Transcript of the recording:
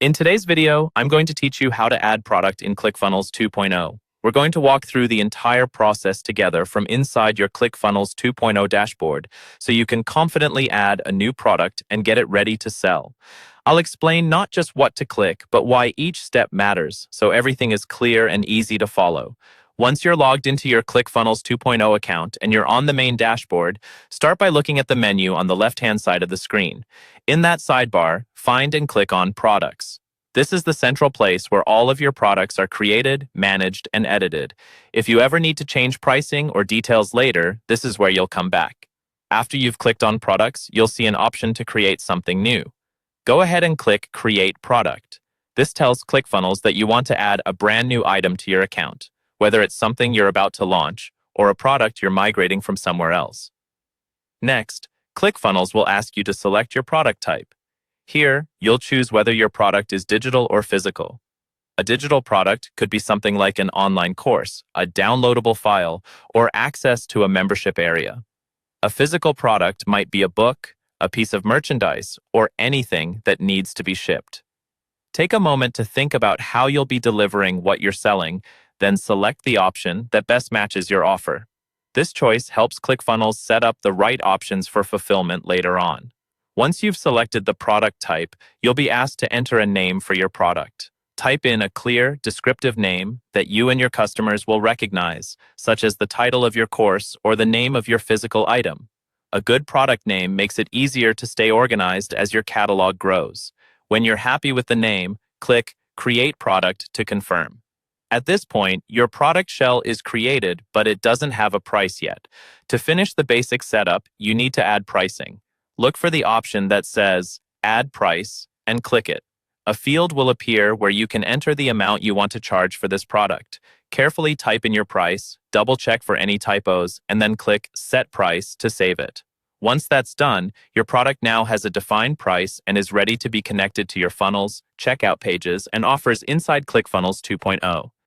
In today's video, I'm going to teach you how to add product in Clickfunnels 2.0. We're going to walk through the entire process together from inside your Clickfunnels 2.0 dashboard so you can confidently add a new product and get it ready to sell. I'll explain not just what to click, but why each step matters so everything is clear and easy to follow. Once you're logged into your Clickfunnels 2.0 account and you're on the main dashboard, start by looking at the menu on the left-hand side of the screen. In that sidebar, find and click on Products. This is the central place where all of your products are created, managed, and edited. If you ever need to change pricing or details later, this is where you'll come back. After you've clicked on Products, you'll see an option to create something new. Go ahead and click Create Product. This tells ClickFunnels that you want to add a brand new item to your account, whether it's something you're about to launch or a product you're migrating from somewhere else. Next, ClickFunnels will ask you to select your product type. Here, you'll choose whether your product is digital or physical. A digital product could be something like an online course, a downloadable file, or access to a membership area. A physical product might be a book, a piece of merchandise, or anything that needs to be shipped. Take a moment to think about how you'll be delivering what you're selling, then select the option that best matches your offer. This choice helps ClickFunnels set up the right options for fulfillment later on. Once you've selected the product type, you'll be asked to enter a name for your product. Type in a clear, descriptive name that you and your customers will recognize, such as the title of your course or the name of your physical item. A good product name makes it easier to stay organized as your catalog grows. When you're happy with the name, click Create Product to confirm. At this point, your product shell is created, but it doesn't have a price yet. To finish the basic setup, you need to add pricing. Look for the option that says Add Price and click it. A field will appear where you can enter the amount you want to charge for this product. Carefully type in your price, double-check for any typos, and then click Set Price to save it. Once that's done, your product now has a defined price and is ready to be connected to your funnels, checkout pages, and offers inside ClickFunnels 2.0.